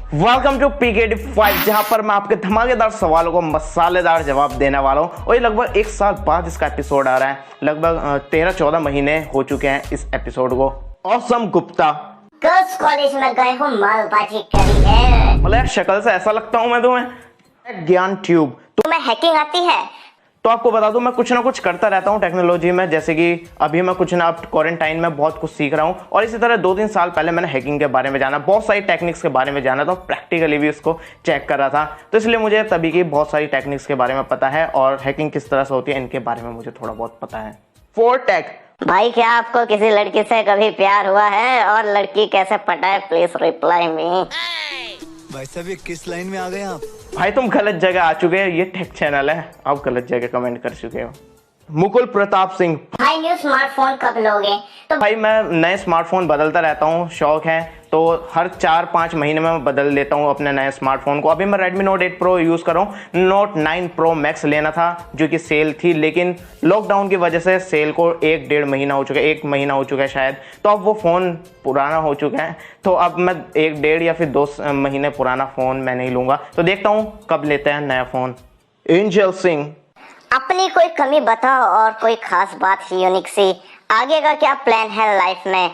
Welcome to PKD5, जहां पर मैं आपके धमाकेदार सवालों को मसालेदार जवाब देने वाला हूं। और ये लगभग 1 साल बाद इसका एपिसोड आ रहा है। लगभग 13-14 महीने हो चुके हैं इस एपिसोड को। ऑसम गुप्ता गर्ल्स कॉलेज में गए हो, मालबाजी करी है। मतलब यार शक्ल से ऐसा लगता हूं मैं तुम्हें। ज्ञान ट्यूब तुम्हें हैकिंग आती है? तो आपको बता दूं, मैं कुछ ना कुछ करता रहता हूं टेक्नोलॉजी में। जैसे कि अभी मैं कुछ ना क्वारंटाइन में बहुत कुछ सीख रहा हूं, और इसी तरह 2-3 साल पहले मैंने हैकिंग के बारे में जाना, बहुत सारी टेक्निक्स के बारे में जाना, तो प्रैक्टिकली भी उसको चेक कर रहा था। तो इसलिए मुझे तभी की बहुत सारी टेक्निक्स के बारे में पता है, और हैकिंग किस तरह से होती है इनके बारे में मुझे थोड़ा बहुत पता है। फोरटेक भाई, क्या आपको किसी लड़की से कभी प्यार हुआ है, और लड़की कैसे पटाए? Please reply me. भाई साहब, ये किस लाइन में आ गए आप? भाई तुम गलत जगह आ चुके हो, ये टेक चैनल है, आप गलत जगह कमेंट कर चुके हो। मुकुल प्रताप सिंह भाई, न्यू स्मार्टफोन कब लोगे? तो भाई मैं नए स्मार्टफोन बदलता रहता हूँ, शौक है, तो हर 4-5 महीने में मैं बदल लेता हूँ अपने नए स्मार्टफोन को। अभी मैं Redmi Note 8 Pro यूज़ कर रहा हूँ। Note 9 Pro Max लेना था जो कि सेल थी, लेकिन लॉकडाउन की वजह से सेल को 1-1.5 महीना हो चुका है, 1 महीना हो चुका है शायद। तो अब वो फ़ोन पुराना हो चुका है, तो अब मैं 1-1.5 या फिर 2 महीने पुराना फ़ोन मैं नहीं लूँगा। तो देखता हूँ कब लेते हैं नया फ़ोन। एंजल सिंह अपनी कोई कमी बताओ और कोई खास बात ही यूनिक सी। आगे का क्या प्लान है लाइफ में?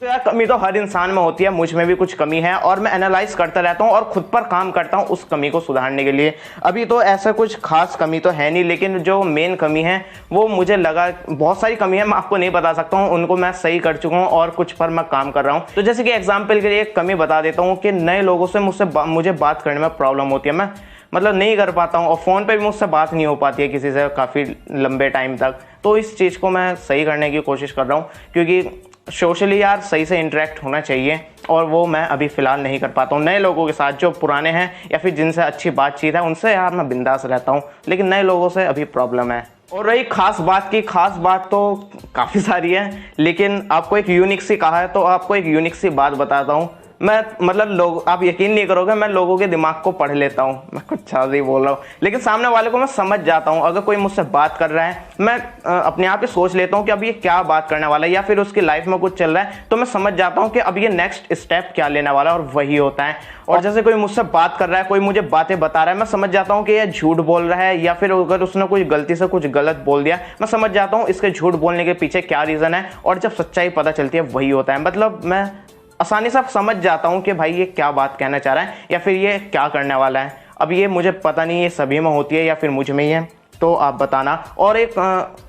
तो यार कमी तो हर इंसान में होती है, मुझ में भी कुछ कमी है, और मैं एनालाइज करता रहता हूँ और खुद पर काम करता हूँ उस कमी को सुधारने के लिए। अभी तो ऐसा कुछ खास कमी तो है नहीं, लेकिन जो मेन कमी है वो मुझे लगा, बहुत सारी कमी है, मैं आपको नहीं बता सकता हूँ, उनको मैं सही कर चुका हूँ और कुछ पर मैं काम कर रहा हूँ। तो जैसे कि एग्जाम्पल के लिए एक कमी बता देता हूँ कि नए लोगों से मुझे बात करने में प्रॉब्लम होती है। मैं मतलब नहीं कर पाता हूँ, और फ़ोन पे भी मुझसे बात नहीं हो पाती है किसी से काफ़ी लंबे टाइम तक। तो इस चीज़ को मैं सही करने की कोशिश कर रहा हूँ, क्योंकि सोशली यार सही से इंटरेक्ट होना चाहिए, और वो मैं अभी फ़िलहाल नहीं कर पाता हूँ। नए लोगों के साथ जो पुराने हैं या फिर जिनसे अच्छी बातचीत है उनसे यार मैं बिंदास रहता हूँ, लेकिन नए लोगों से अभी प्रॉब्लम है। और रही खास बात की, खास बात तो काफ़ी सारी है, लेकिन आपको एक यूनिक सी कहा है तो आपको एक यूनिक सी बात बताता हूँ। मैं मतलब आप यकीन नहीं करोगे, मैं लोगों के दिमाग को पढ़ लेता हूँ। मैं कुछ ज़्यादा ही बोल रहा हूँ, लेकिन सामने वाले को मैं समझ जाता हूँ। अगर कोई मुझसे बात कर रहा है, मैं अपने आप ही सोच लेता हूँ कि अब ये क्या बात करने वाला है, या फिर उसकी लाइफ में कुछ चल रहा है, तो मैं समझ जाता हूँ कि अब ये नेक्स्ट स्टेप क्या लेने वाला है, और वही होता है। और जैसे कोई मुझसे बात कर रहा है, कोई मुझे बातें बता रहा है, मैं समझ जाता हूँ कि ये झूठ बोल रहा है, या फिर अगर उसने कोई गलती से कुछ गलत बोल दिया, मैं समझ जाता हूँ इसके झूठ बोलने के पीछे क्या रीज़न है, और जब सच्चाई पता चलती है वही होता है। मतलब मैं आसानी से समझ जाता हूँ कि भाई ये क्या बात कहना चाह रहा है, या फिर ये क्या करने वाला है। अब ये मुझे पता नहीं ये सभी में होती है या फिर मुझ में ही है, तो आप बताना। और एक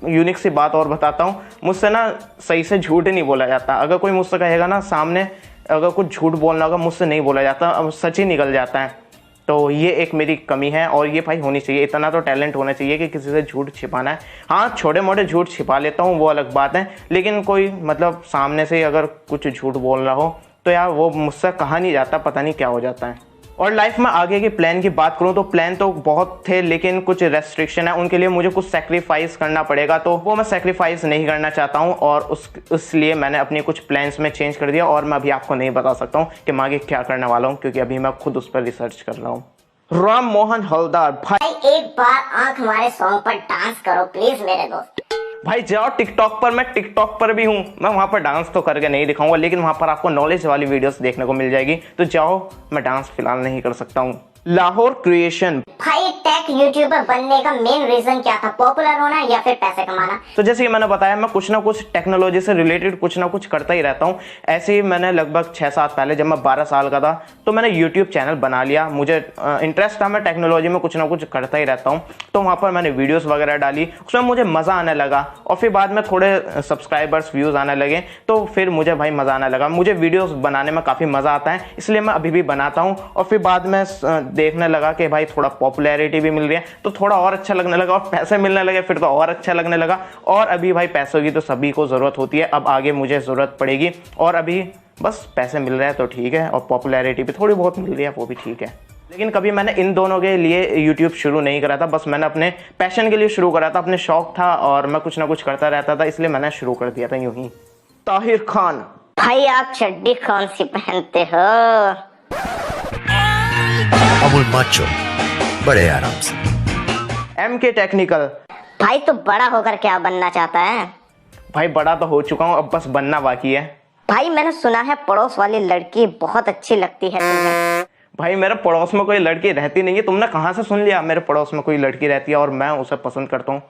यूनिक सी बात और बताता हूँ, मुझसे ना सही से झूठ नहीं बोला जाता। अगर कोई मुझसे कहेगा ना सामने, अगर कुछ झूठ बोलना होगा, मुझसे नहीं बोला जाता, अब सच ही निकल जाता है। तो ये एक मेरी कमी है, और ये भाई होनी चाहिए। इतना तो टैलेंट होना चाहिए कि किसी से झूठ छिपाना है। हाँ, छोटे मोटे झूठ छिपा लेता हूँ, वो अलग बात है, लेकिन कोई मतलब सामने से अगर कुछ झूठ बोल रहा हो तो यार वो मुझसे कहा नहीं जाता, पता नहीं क्या हो जाता है। और लाइफ में आगे के प्लान की बात करूँ तो प्लान तो बहुत थे, लेकिन कुछ रेस्ट्रिक्शन है, उनके लिए मुझे कुछ सेक्रीफाइस करना पड़ेगा, तो वो मैं सेक्रीफाइस नहीं करना चाहता हूँ, और इसलिए मैंने अपने कुछ प्लान्स में चेंज कर दिया। और मैं अभी आपको नहीं बता सकता हूँ कि मैं आगे क्या करने वाला हूँ, क्योंकि अभी मैं खुद उस पर रिसर्च कर रहा हूँ। राम मोहन हलदार भाई, एक बार आंख हमारे सॉन्ग पर डांस करो प्लीज मेरे दोस्त। भाई जाओ टिकटॉक पर, मैं टिकटॉक पर भी हूँ, मैं वहाँ पर डांस तो करके नहीं दिखाऊंगा, लेकिन वहाँ पर आपको नॉलेज वाली वीडियोस देखने को मिल जाएगी। तो जाओ, मैं डांस फिलहाल नहीं कर सकता हूँ। लाहौर क्रिएशन भाई, टेक यूट्यूबर बनने का मेन रीजन क्या था? पॉपुलर होना या फिर पैसे कमाना? तो जैसे कि मैंने बताया, मैं कुछ ना कुछ टेक्नोलॉजी से रिलेटेड कुछ ना कुछ करता ही रहता हूँ। ऐसे ही मैंने लगभग 6 साल पहले, जब मैं 12 साल का था, तो मैंने यूट्यूब चैनल बना लिया। मुझे इंटरेस्ट था, मैं टेक्नोलॉजी में कुछ ना कुछ करता ही रहता हूँ, तो वहाँ पर मैंने वीडियोस वगैरह डाली, उसमें मुझे मज़ा आने लगा, और फिर बाद में थोड़े सब्सक्राइबर्स व्यूज़ आने लगे, तो फिर मुझे भाई मज़ा आने लगा। मुझे वीडियोज़ बनाने में काफ़ी मज़ा आता है, इसलिए मैं अभी भी बनाता हूँ। और फिर बाद में देखने लगा कि भाई थोड़ा पॉपुलैरिटी भी मिल रही है, तो थोड़ा और अच्छा लगने लगा, और पैसे मिलने लगे, फिर तो और अच्छा लगने लगा। और अभी भाई पैसों की तो सभी को ज़रूरत होती है, अब आगे मुझे ज़रूरत पड़ेगी, और अभी बस पैसे मिल रहे हैं तो ठीक है, और पॉपुलैरिटी भी थोड़ी बहुत मिल रही है, वो भी ठीक है। लेकिन कभी मैंने इन दोनों के लिए यूट्यूब शुरू नहीं करा था, बस मैंने अपने पैशन के लिए शुरू करा था, अपने शौक था, और मैं कुछ ना कुछ करता रहता था, इसलिए मैंने शुरू कर दिया था यूं ही। ताहिर खान भाई, आप चड्डी कौन सी पहनते हो? अमूल माचो, बड़े आराम से। MK टेक्निकल भाई, तो बड़ा होकर क्या बनना चाहता है? भाई बड़ा तो हो चुका हूँ, अब बस बनना बाकी है। भाई, मैंने सुना है पड़ोस वाली लड़की बहुत अच्छी लगती है तुम्हें। भाई मेरे पड़ोस में कोई लड़की रहती नहीं है, तुमने कहाँ से सुन लिया मेरे पड़ोस में कोई लड़की रहती है और मैं उसे पसंद करता हूँ?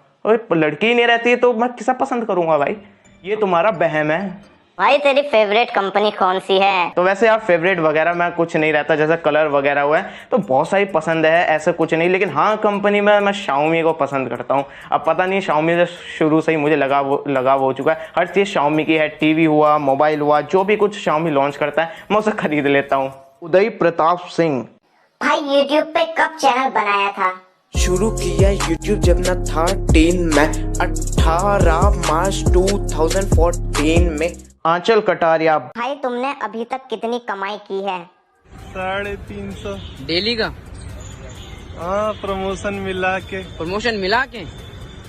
लड़की ही नहीं रहती है तो मैं किसे पसंद करूंगा भाई? ये तुम्हारा वहम है। भाई तेरी फेवरेट कंपनी कौन सी है? तो वैसे यार फेवरेट वगैरह में कुछ नहीं रहता, जैसे कलर वगैरह हुआ है तो बहुत सारी पसंद है, ऐसे कुछ नहीं। लेकिन हाँ कंपनी में मैं Xiaomi को पसंद करता हूँ। अब पता नहीं Xiaomi से शुरू से ही मुझे लगाव हो चुका है, हर चीज़ Xiaomi की है, टीवी हुआ, मोबाइल हुआ, जो भी कुछ Xiaomi लॉन्च करता है मैं उसे खरीद लेता हूँ। उदय प्रताप सिंह। भाई यूट्यूब पे कब चैनल बनाया था? शुरू किया यूट्यूब जब न था टीन में, 18 मार्च 2014 में। आंचल कटारिया। भाई तुमने अभी तक कितनी कमाई की है? 350 डेली का हाँ, प्रमोशन मिला के।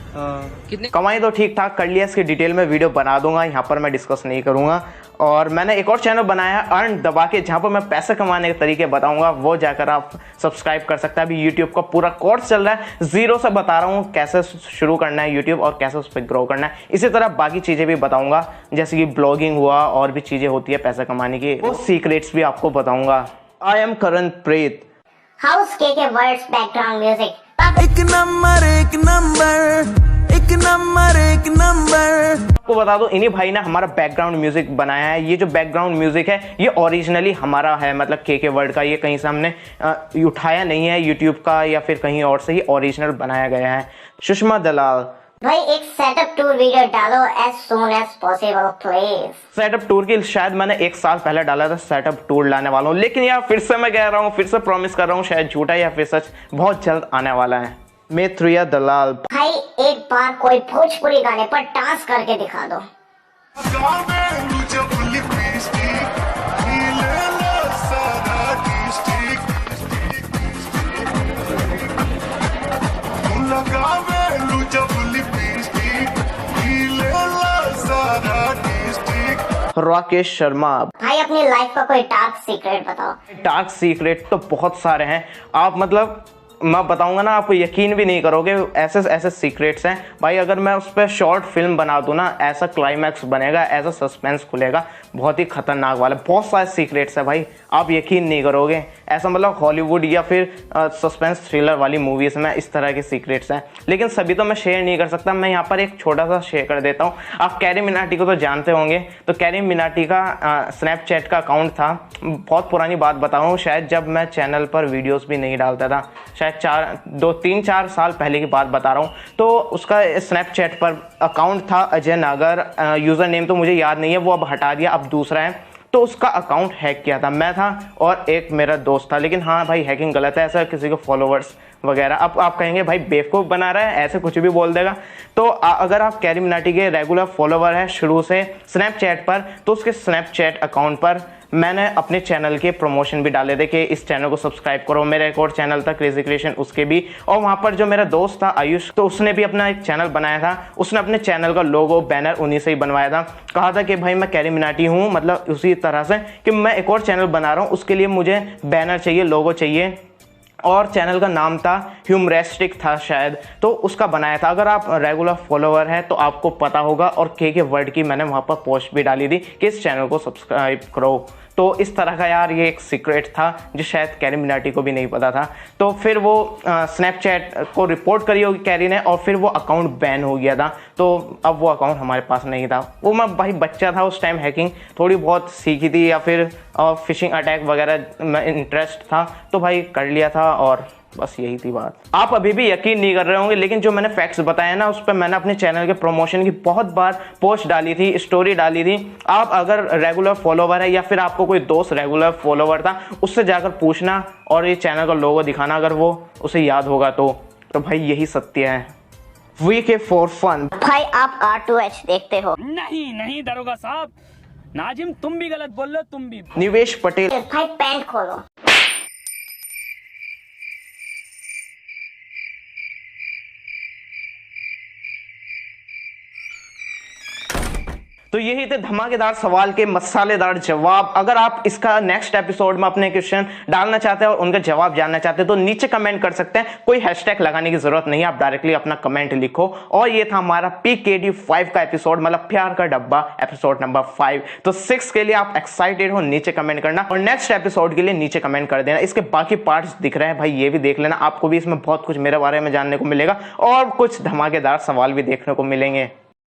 हाँ कितने? कमाई तो ठीक ठाक कर लिया, इसकी डिटेल में वीडियो बना दूंगा, यहाँ पर मैं डिस्कस नहीं करूंगा। और मैंने एक और चैनल बनाया है अर्न दबा के, जहाँ पर मैं पैसे कमाने के तरीके बताऊंगा, वो जाकर आप सब्सक्राइब कर सकते हैं। अभी यूट्यूब का पूरा कोर्स चल रहा है, जीरो से बता रहा हूँ कैसे शुरू करना है यूट्यूब और कैसे उस पर ग्रो करना है। इसी तरह बाकी चीज़ें भी बताऊंगा, जैसे कि ब्लॉगिंग हुआ और भी चीज़ें होती है पैसे कमाने की, वो सीक्रेट्स भी आपको बताऊंगा। I am Karan Preet. House के वर्ड्स बैकग्राउंड म्यूजिक। एक नंबर एक नंबर एक नंबर एक नंबर। आपको बता दो इन्हीं भाई ने हमारा बैकग्राउंड म्यूजिक बनाया है। ये जो बैकग्राउंड म्यूजिक है ये ओरिजिनली हमारा है, मतलब के वर्ड का, ये कहीं से हमने उठाया नहीं है यूट्यूब का या फिर कहीं और से, ही ओरिजिनल बनाया गया है। सुषमा दलाल। भाई एक सेटअप टूर वीडियो डालो as soon as possible please. Setup tour की शायद मैंने 1 साल पहले डाला था, सेटअप टूर लाने वाला हूँ, लेकिन यार फिर से मैं कह रहा हूँ, फिर से प्रॉमिस कर रहा हूँ, शायद झूठा या फिर सच, बहुत जल्द आने वाला है। मैत्रिया दलाल। भाई एक बार कोई भोजपुरी गाने पर डांस करके दिखा दो। राकेश शर्मा। भाई अपनी लाइफ का कोई डार्क सीक्रेट बताओ। डार्क सीक्रेट तो बहुत सारे हैं, आप मतलब मैं बताऊंगा ना आप यकीन भी नहीं करोगे, ऐसे ऐसे सीक्रेट्स हैं भाई। अगर मैं उस पर शॉर्ट फिल्म बना दूं ना, ऐसा क्लाइमैक्स बनेगा, ऐसा सस्पेंस खुलेगा, बहुत ही खतरनाक वाला। बहुत सारे सीक्रेट्स हैं भाई, आप यकीन नहीं करोगे। ऐसा मतलब हॉलीवुड या फिर सस्पेंस थ्रिलर वाली मूवीज में इस तरह के सीक्रेट्स हैं, लेकिन सभी तो मैं शेयर नहीं कर सकता। मैं यहाँ पर एक छोटा सा शेयर कर देता हूँ। आप कैरी मिनाटी को तो जानते होंगे, तो कैरी मिनाटी का स्नैपचैट का अकाउंट था। बहुत पुरानी बात बता रहा हूँ, शायद जब मैं चैनल पर वीडियोस भी नहीं डालता था, शायद 3-4 साल पहले की बात बता रहा हूँ। तो उसका स्नैपचैट पर अकाउंट था अजय नागर, यूज़र नेम तो मुझे याद नहीं है, वो अब हटा दिया, अब दूसरा है। तो उसका अकाउंट हैक किया था, मैं था और एक मेरा दोस्त था। लेकिन हाँ भाई हैकिंग गलत है, ऐसा किसी को फॉलोवर्स वगैरह, अब आप कहेंगे भाई बेवकूफ़ बना रहा है, ऐसे कुछ भी बोल देगा। तो अगर आप कैरी मिनाटी के रेगुलर फॉलोवर है शुरू से स्नैपचैट पर, तो उसके स्नैपचैट अकाउंट पर मैंने अपने चैनल के प्रमोशन भी डाले थे कि इस चैनल को सब्सक्राइब करो। मेरा एक और चैनल था क्रेजी क्रिएशन, उसके भी। और वहाँ पर जो मेरा दोस्त था आयुष, तो उसने भी अपना एक चैनल बनाया था, उसने अपने चैनल का लोगो बैनर उन्हीं से ही बनवाया था। कहा था कि भाई मैं कैरी मिनाटी हूँ, मतलब उसी तरह से कि मैं एक और चैनल बना रहा हूँ, उसके लिए मुझे बैनर चाहिए, लोगो चाहिए। और चैनल का नाम था ह्यूमरेस्टिक था शायद, तो उसका बनाया था। अगर आप रेगुलर फॉलोवर हैं तो आपको पता होगा। और के वर्ड की मैंने वहाँ पर पोस्ट भी डाली थी कि इस चैनल को सब्सक्राइब करो। तो इस तरह का यार ये एक सीक्रेट था जो शायद कैरी मिनाटी को भी नहीं पता था। तो फिर वो स्नैपचैट को रिपोर्ट करी होगी कैरी ने, और फिर वो अकाउंट बैन हो गया था। तो अब वो अकाउंट हमारे पास नहीं था। वो मैं भाई बच्चा था उस टाइम, हैकिंग थोड़ी बहुत सीखी थी, या फिर फिशिंग अटैक वगैरह में इंटरेस्ट था, तो भाई कर लिया था, और बस यही थी बात। आप अभी भी यकीन नहीं कर रहे होंगे, लेकिन जो मैंने फैक्ट्स बताए ना, उस पर मैंने अपने चैनल के प्रमोशन की बहुत बार पोस्ट डाली थी, स्टोरी डाली थी। आप अगर रेगुलर फॉलोवर है या फिर आपको कोई दोस्त रेगुलर फॉलोवर था, उससे जाकर पूछना और ये चैनल का लोगो दिखाना, अगर वो उसे याद होगा तो भाई यही सत्य है। VK for fun. भाई आप R2H देखते हो? नहीं नहीं दरोगा साहब, नाजिम तुम भी गलत बोल रहे हो, तुम भी। निवेश पटेल। भाई पैंट खोलो। तो यही थे धमाकेदार सवाल के मसालेदार जवाब। अगर आप इसका नेक्स्ट एपिसोड में अपने क्वेश्चन डालना चाहते हैं और उनका जवाब जानना चाहते हैं तो नीचे कमेंट कर सकते हैं, कोई हैशटैग लगाने की जरूरत नहीं है, आप डायरेक्टली अपना कमेंट लिखो। और ये था हमारा PKD 5 का एपिसोड, मतलब प्यार का डब्बा एपिसोड नंबर 5। तो 6 के लिए आप एक्साइटेड हो, नीचे कमेंट करना, और नेक्स्ट एपिसोड के लिए नीचे कमेंट कर देना। इसके बाकी पार्ट्स दिख रहे हैं भाई, ये भी देख लेना, आपको भी इसमें बहुत कुछ मेरे बारे में जानने को मिलेगा और कुछ धमाकेदार सवाल भी देखने को मिलेंगे।